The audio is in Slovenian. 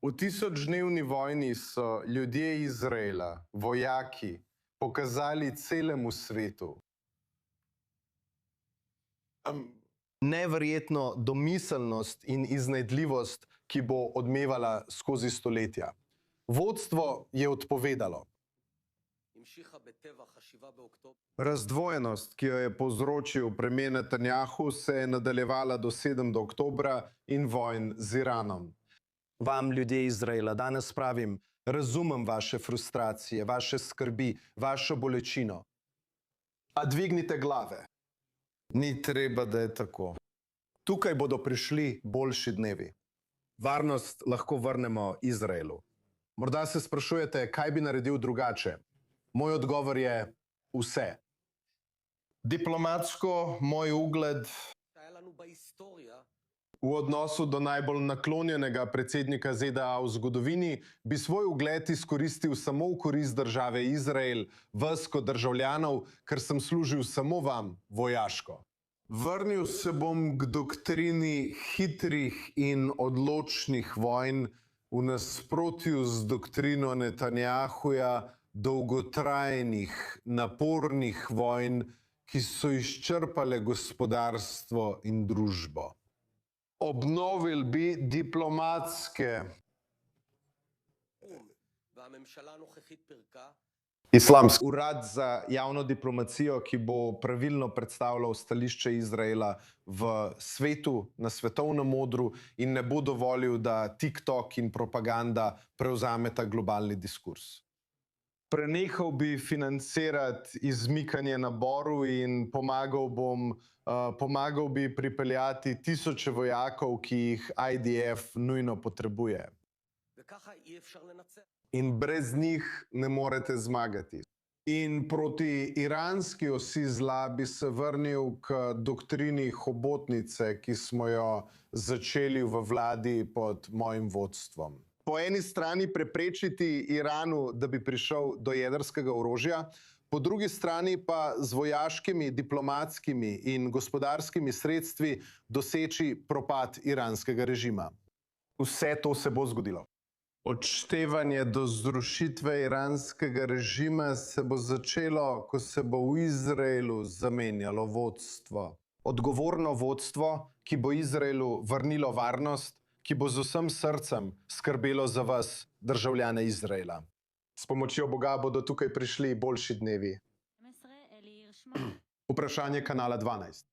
V tisočdnevni vojni so ljudje Izraela, vojaki, pokazali celemu svetu neverjetno domiselnost in iznajdljivost, ki bo odmevala skozi stoletja. Vodstvo je odpovedalo. Razdvojenost, ki jo je povzročil premier Netanjahu, se je nadaljevala do 7. oktobra in vojn z Iranom. Vam, ljudje Izraela, danes pravim, razumem vaše frustracije, vaše skrbi, vašo bolečino. A dvignite glave. Ni treba, da je tako. Tukaj bodo prišli boljši dnevi. Varnost lahko vrnemo Izraelu. Morda se sprašujete, kaj bi naredil drugače. Moj odgovor je vse. Diplomatsko moj ugled v odnosu do najbolj naklonjenega predsednika ZDA v zgodovini bi svoj ugled izkoristil samo v korist države Izrael, vas kot državljanov, ker sem služil samo vam vojaško. Vrnil se bom k doktrini hitrih in odločnih vojn v nasprotju z doktrino Netanjahuja dolgotrajnih, napornih vojn, ki so izčrpale gospodarstvo in družbo. Obnovili bi diplomatske. Islamski urad za javno diplomacijo, ki bo pravilno predstavljal stališče Izraela v svetu, na svetovnem odru in ne bo dovolil, da TikTok in propaganda prevzameta globalni diskurs. Prenehal bi financirati izmikanje naboru in pomagal bi pripeljati tisoče vojakov, ki jih IDF nujno potrebuje. In brez njih ne morete zmagati. In proti iranski osi zla bi se vrnil k doktrini hobotnice, ki smo jo začeli v vladi pod mojim vodstvom. Po eni strani preprečiti Iranu, da bi prišel do jedrskega orožja, po drugi strani pa z vojaškimi, diplomatskimi in gospodarskimi sredstvi doseči propad iranskega režima. Vse to se bo zgodilo. Odštevanje do zrušitve iranskega režima se bo začelo, ko se bo v Izraelu zamenjalo vodstvo. Odgovorno vodstvo, ki bo Izraelu vrnilo varnost, ki bo z vsem srcem skrbelo za vas, državljane Izraela. S pomočjo Boga bodo tukaj prišli boljši dnevi. Vprašanje kanala 12.